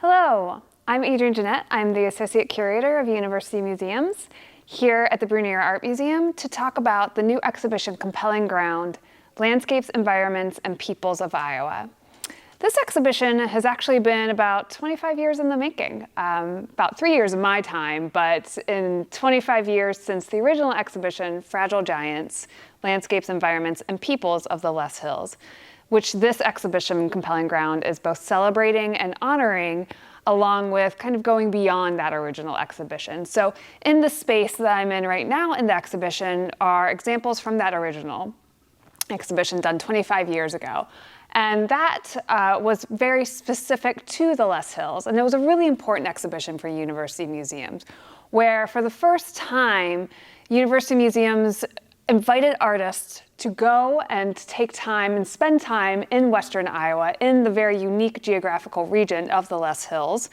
Hello, I'm Adrienne Gennett. I'm the Associate Curator of University Museums here at the Brunnier Art Museum to talk about the new exhibition, Compelling Ground, Landscapes, Environments, and Peoples of Iowa. This exhibition has actually been about 25 years in the making, about 3 years of my time, but in 25 years since the original exhibition, Fragile Giants, Landscapes, Environments, and Peoples of the Loess Hills, which this exhibition, Compelling Ground, is both celebrating and honoring, along with kind of going beyond that original exhibition. So in the space that I'm in right now in the exhibition are examples from that original exhibition done 25 years ago. And that was very specific to the Loess Hills. And it was a really important exhibition for university museums, where for the first time, university museums invited artists to go and take time and spend time in Western Iowa, in the very unique geographical region of the Loess Hills,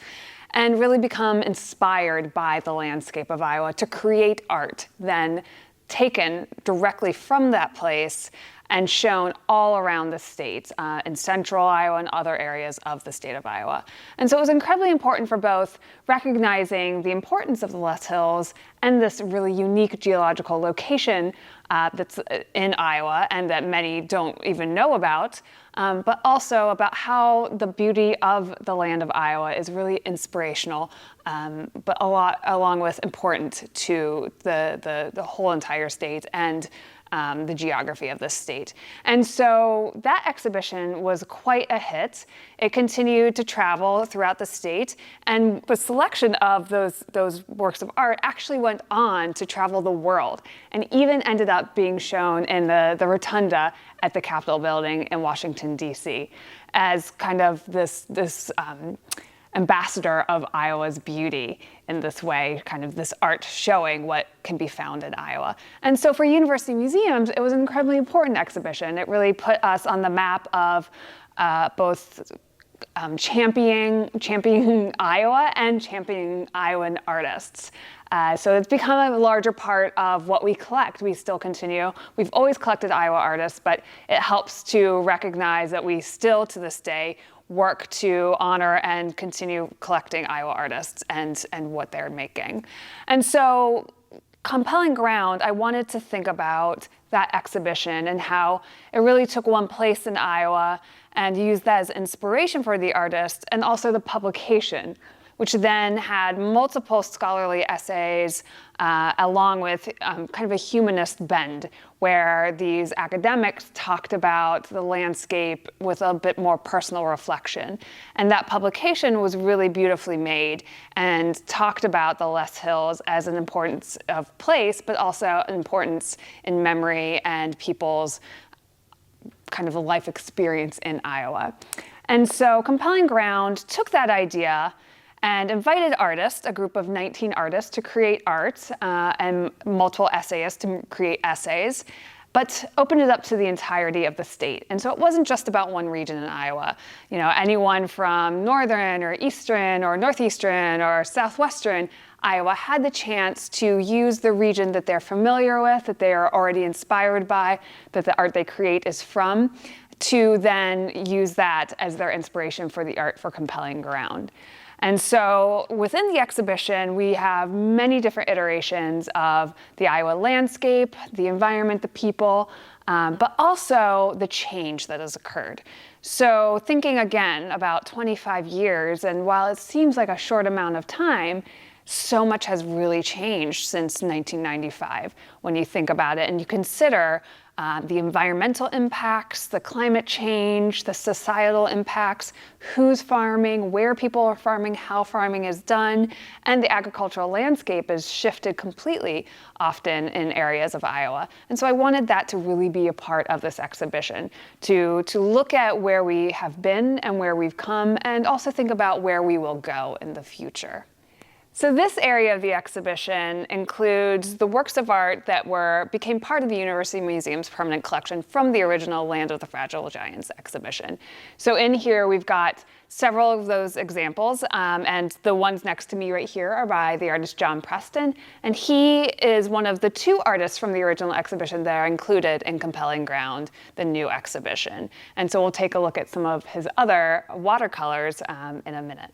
and really become inspired by the landscape of Iowa to create art then taken directly from that place and shown all around the state, in central Iowa and other areas of the state of Iowa. And so it was incredibly important for both recognizing the importance of the Loess Hills and this really unique geological location that's in Iowa and that many don't even know about, but also about how the beauty of the land of Iowa is really inspirational, but along with important to the whole entire state and the geography of the state. And so that exhibition was quite a hit. It continued to travel throughout the state, and the selection of those works of art actually went on to travel the world, and even ended up being shown in the rotunda at the Capitol building in Washington, D.C., as kind of this ambassador of Iowa's beauty in this way, kind of this art showing what can be found in Iowa. And so for university museums, it was an incredibly important exhibition. It really put us on the map of both championing Iowa and championing Iowan artists. So it's become a larger part of what we collect. We still continue. We've always collected Iowa artists, but it helps to recognize that we still, to this day, work to honor and continue collecting Iowa artists and what they're making. And so Compelling Ground, I wanted to think about that exhibition and how it really took one place in Iowa and used that as inspiration for the artist, and also the publication, which then had multiple scholarly essays along with kind of a humanist bend, where these academics talked about the landscape with a bit more personal reflection. And that publication was really beautifully made and talked about the Loess Hills as an importance of place, but also an importance in memory and people's kind of a life experience in Iowa. And so Compelling Ground took that idea and invited artists, a group of 19 artists, to create art and multiple essayists to create essays, but opened it up to the entirety of the state. And so it wasn't just about one region in Iowa. You know, anyone from northern or eastern or northeastern or southwestern Iowa had the chance to use the region that they're familiar with, that they are already inspired by, that the art they create is from, to then use that as their inspiration for the art for Compelling Ground. And so within the exhibition, we have many different iterations of the Iowa landscape, the environment, the people, but also the change that has occurred. So thinking again about 25 years, and while it seems like a short amount of time, so much has really changed since 1995 when you think about it and you consider the environmental impacts, the climate change, the societal impacts, who's farming, where people are farming, how farming is done, and the agricultural landscape is shifted completely often in areas of Iowa. And so I wanted that to really be a part of this exhibition, to look at where we have been and where we've come, and also think about where we will go in the future. So this area of the exhibition includes the works of art that became part of the University Museum's permanent collection from the original Land of the Fragile Giants exhibition. So in here we've got several of those examples, and the ones next to me right here are by the artist Preston, and he is one of the two artists from the original exhibition that are included in Compelling Ground, the new exhibition. And so we'll take a look at some of his other watercolors in a minute.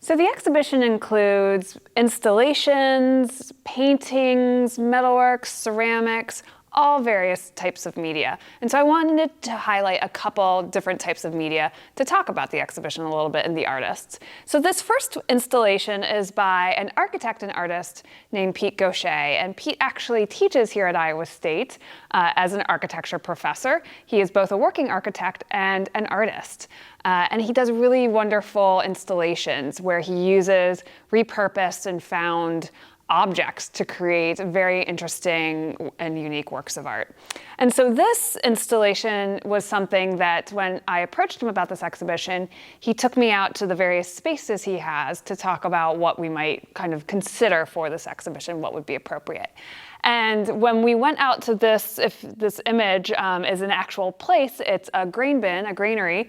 So the exhibition includes installations, paintings, metalworks, ceramics, all various types of media. And so I wanted to highlight a couple different types of media to talk about the exhibition a little bit and the artists. So this first installation is by an architect and artist named Pete Gautier. And Pete actually teaches here at Iowa State as an architecture professor. He is both a working architect and an artist. And he does really wonderful installations where he uses repurposed and found objects to create very interesting and unique works of art. And so this installation was something that when I approached him about this exhibition, he took me out to the various spaces he has to talk about what we might kind of consider for this exhibition, what would be appropriate. And when we went out to this, if this image is an actual place, it's a grain bin, a granary,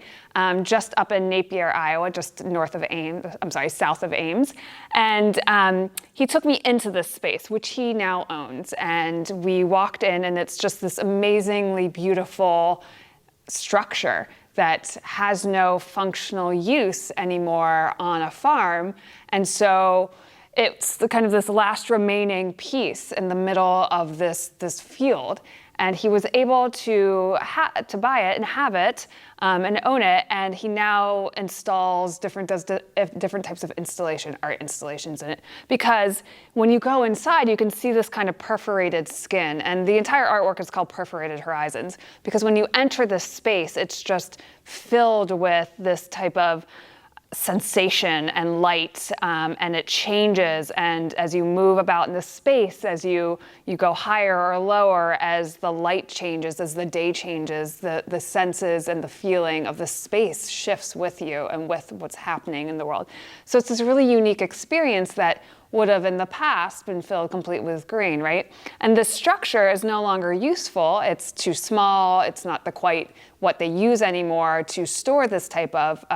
just up in Napier, Iowa, just north of Ames, south of Ames. And he took me into this space, which he now owns. And we walked in, and it's just this amazingly beautiful structure that has no functional use anymore on a farm. And so it's the kind of this last remaining piece in the middle of this field. And he was able to buy it and have it and own it. And he now does different types of art installations in it. Because when you go inside, you can see this kind of perforated skin. And the entire artwork is called Perforated Horizons. Because when you enter this space, it's just filled with this type of sensation and light, and it changes, and as you move about in the space, as you go higher or lower, as the light changes, as the day changes, the senses and the feeling of the space shifts with you and with what's happening in the world. So it's this really unique experience that would have in the past been filled complete with grain, right? And this structure is no longer useful. It's too small. It's not quite what they use anymore to store this type of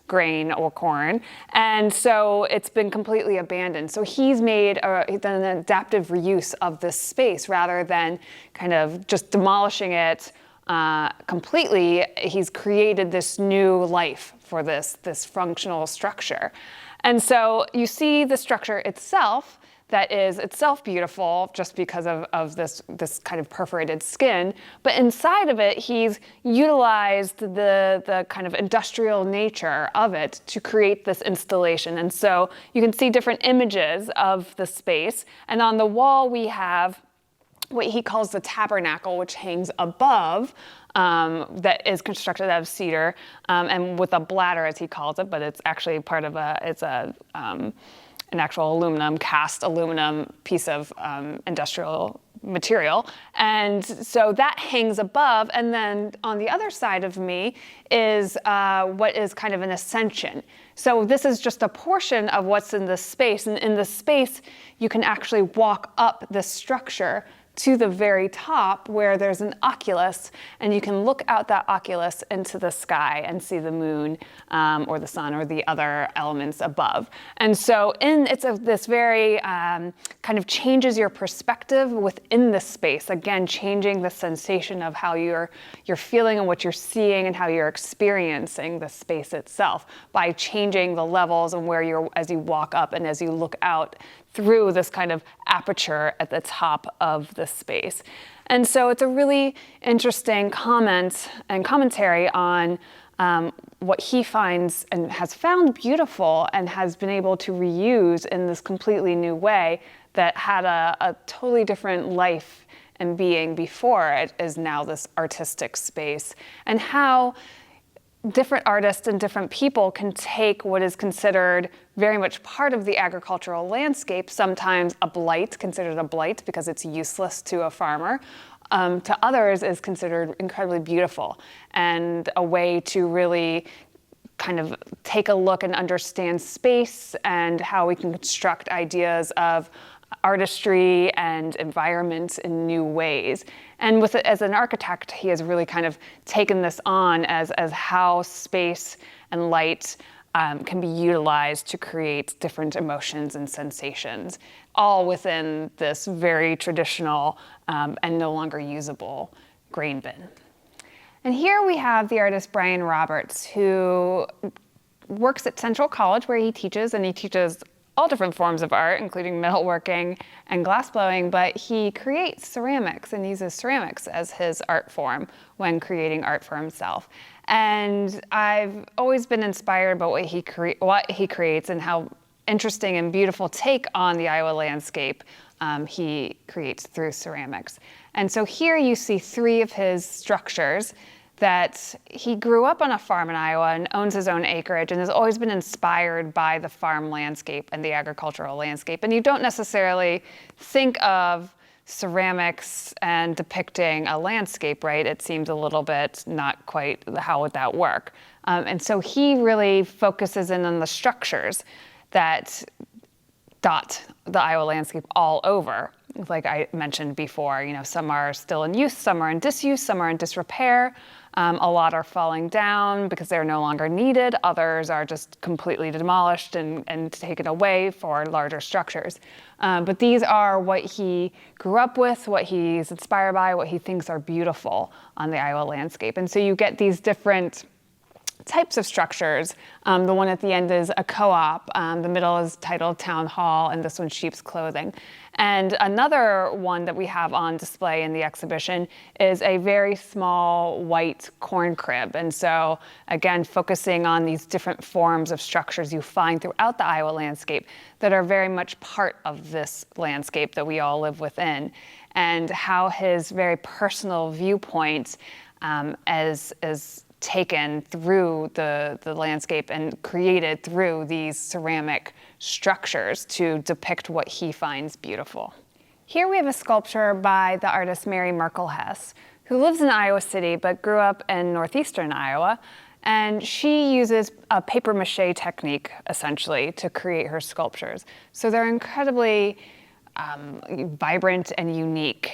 grain or corn. And so it's been completely abandoned. So he's made an adaptive reuse of this space rather than kind of just demolishing it completely. He's created this new life for this functional structure. And so you see the structure itself that is itself beautiful just because of this kind of perforated skin. But inside of it, he's utilized the kind of industrial nature of it to create this installation. And so you can see different images of the space. And on the wall, we have what he calls the tabernacle, which hangs above, that is constructed out of cedar and with a bladder, as he calls it, but it's actually part of an actual cast aluminum piece of industrial material. And so that hangs above, and then on the other side of me is what is kind of an ascension. So this is just a portion of what's in this space, and in this space you can actually walk up this structure to the very top where there's an oculus, and you can look out that oculus into the sky and see the moon or the sun or the other elements above. And so this very kind of changes your perspective within the space, again changing the sensation of how you're feeling and what you're seeing and how you're experiencing the space itself by changing the levels and as you walk up and as you look out through this kind of aperture at the top of the space. And so it's a really interesting comment and commentary on what he finds and has found beautiful and has been able to reuse in this completely new way that had a totally different life and being before it is now this artistic space, and how different artists and different people can take what is considered very much part of the agricultural landscape, sometimes considered a blight because it's useless to a farmer, to others is considered incredibly beautiful and a way to really kind of take a look and understand space and how we can construct ideas of artistry and environment in new ways. And as an architect, he has really kind of taken this on as how space and light can be utilized to create different emotions and sensations, all within this very traditional and no longer usable grain bin. And here we have the artist Brian Roberts, who works at Central College where he teaches, and he teaches all different forms of art, including metalworking and glassblowing, but he creates ceramics and uses ceramics as his art form when creating art for himself. And I've always been inspired by what he creates and how interesting and beautiful take on the Iowa landscape he creates through ceramics. And so here you see 3 of his structures that he grew up on a farm in Iowa and owns his own acreage and has always been inspired by the farm landscape and the agricultural landscape. And you don't necessarily think of ceramics and depicting a landscape, right? It seems a little bit not quite, how would that work? And so he really focuses in on the structures that dot the Iowa landscape all over. Like I mentioned before, some are still in use, some are in disuse, some are in disrepair. A lot are falling down because they're no longer needed. Others are just completely demolished and taken away for larger structures. But these are what he grew up with, what he's inspired by, what he thinks are beautiful on the Iowa landscape. And so you get these different types of structures. The one at the end is a co-op. The middle is titled Town Hall, and this one's Sheep's Clothing. And another one that we have on display in the exhibition is a very small white corn crib. And so, again, focusing on these different forms of structures you find throughout the Iowa landscape that are very much part of this landscape that we all live within, and how his very personal viewpoint as taken through the landscape and created through these ceramic structures to depict what he finds beautiful. Here we have a sculpture by the artist Merkel Hess, who lives in Iowa City but grew up in northeastern Iowa. And she uses a paper mache technique, essentially, to create her sculptures. So they're incredibly vibrant and unique,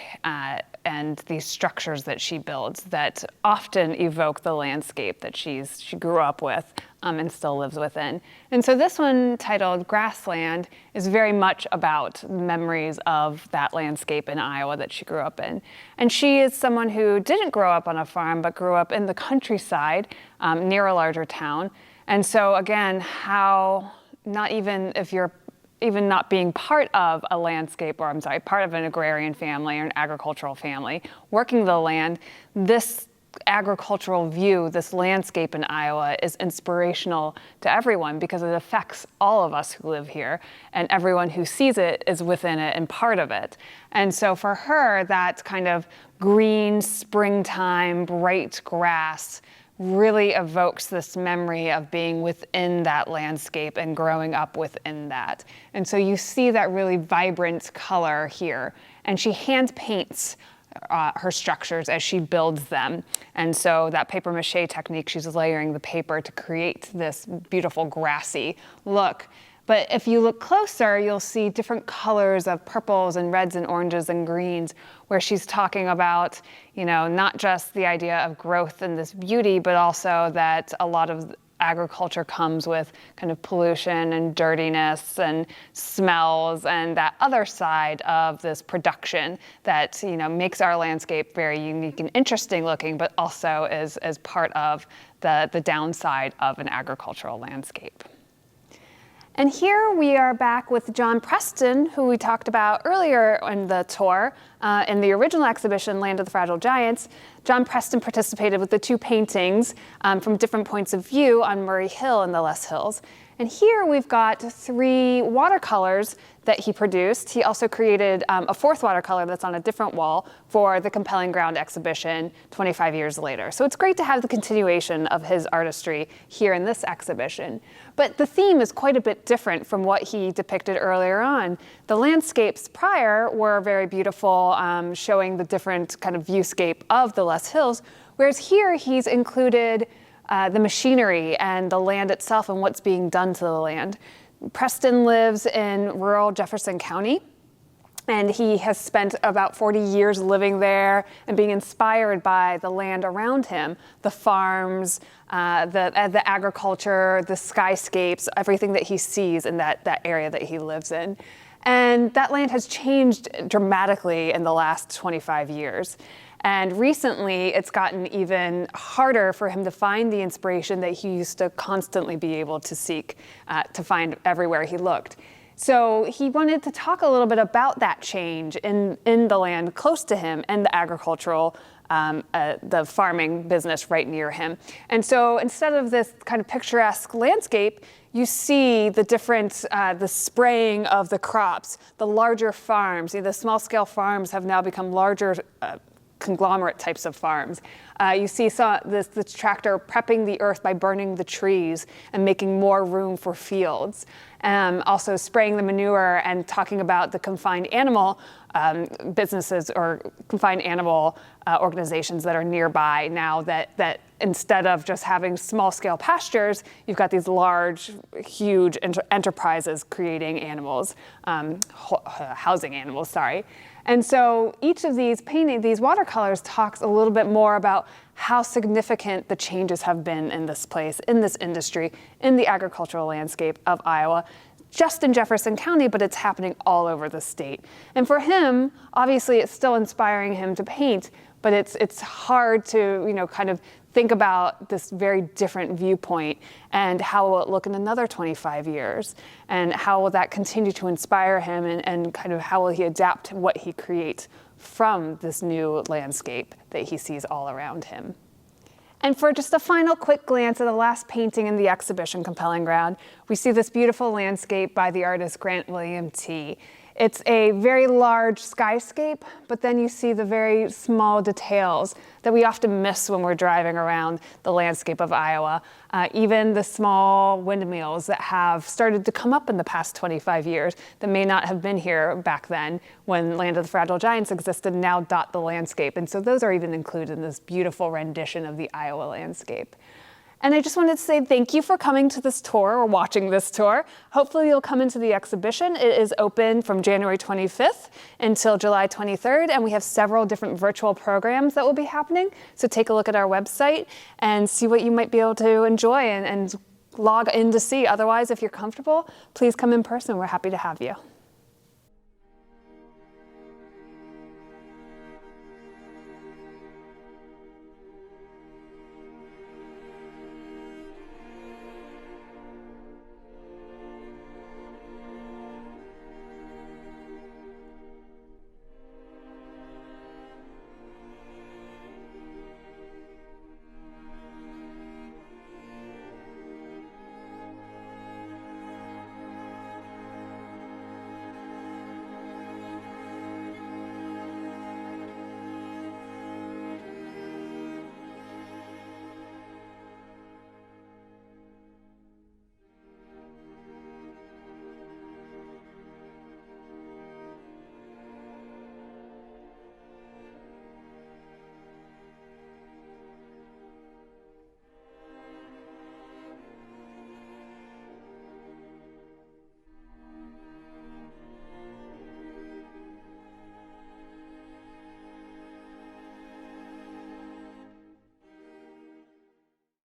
and these structures that she builds that often evoke the landscape that she grew up with and still lives within. And so this one, titled Grassland, is very much about memories of that landscape in Iowa that she grew up in. And she is someone who didn't grow up on a farm, but grew up in the countryside near a larger town. And so again, how not even if you're even not being part of a landscape, or part of an agrarian family or an agricultural family, working the land, this agricultural view, this landscape in Iowa is inspirational to everyone because it affects all of us who live here, and everyone who sees it is within it and part of it. And so for her, that kind of green, springtime, bright grass really evokes this memory of being within that landscape and growing up within that. And so you see that really vibrant color here. And she hand paints her structures as she builds them. And so that paper mache technique, she's layering the paper to create this beautiful grassy look. But if you look closer, you'll see different colors of purples and reds and oranges and greens, where she's talking about, not just the idea of growth and this beauty, but also that a lot of agriculture comes with kind of pollution and dirtiness and smells, and that other side of this production that makes our landscape very unique and interesting looking, but also is part of the downside of an agricultural landscape. And here we are back with John Preston, who we talked about earlier in the tour. In the original exhibition, Land of the Fragile Giants, John Preston participated with the 2 paintings from different points of view on Murray Hill in the Loess Hills. And here we've got 3 watercolors that he produced. He also created a 4th watercolor that's on a different wall for the Compelling Ground exhibition 25 years later. So it's great to have the continuation of his artistry here in this exhibition. But the theme is quite a bit different from what he depicted earlier on. The landscapes prior were very beautiful, showing the different kind of viewscape of the Loess Hills, whereas here he's included the machinery and the land itself and what's being done to the land. Preston lives in rural Jefferson County, and he has spent about 40 years living there and being inspired by the land around him, the farms, the agriculture, the skyscapes, everything that he sees in that area that he lives in. And that land has changed dramatically in the last 25 years. And recently, it's gotten even harder for him to find the inspiration that he used to constantly be able to seek, to find everywhere he looked. So he wanted to talk a little bit about that change in the land close to him and the agricultural, the farming business right near him. And so instead of this kind of picturesque landscape, you see the different, the spraying of the crops, the larger farms. The small-scale farms have now become larger conglomerate types of farms. You see this tractor prepping the earth by burning the trees and making more room for fields. Also spraying the manure and talking about the confined animal businesses or confined animal organizations that are nearby now that instead of just having small-scale pastures, you've got these large, huge enterprises creating animals, housing animals, sorry. And so each of these these watercolors talks a little bit more about how significant the changes have been in this place, in this industry, in the agricultural landscape of Iowa, just in Jefferson County, but it's happening all over the state. And for him, obviously, it's still inspiring him to paint, but it's hard to, kind of think about this very different viewpoint and how will it look in another 25 years, and how will that continue to inspire him, and kind of how will he adapt what he creates from this new landscape that he sees all around him. And for just a final quick glance at the last painting in the exhibition, Compelling Ground, we see this beautiful landscape by the artist Grant William T. It's a very large skyscape, but then you see the very small details that we often miss when we're driving around the landscape of Iowa. Even the small windmills that have started to come up in the past 25 years that may not have been here back then when Land of the Fragile Giants existed now dot the landscape. And so those are even included in this beautiful rendition of the Iowa landscape. And I just wanted to say thank you for coming to this tour or watching this tour. Hopefully you'll come into the exhibition. It is open from January 25th until July 23rd, and we have several different virtual programs that will be happening. So take a look at our website and see what you might be able to enjoy and log in to see. Otherwise, if you're comfortable, please come in person. We're happy to have you.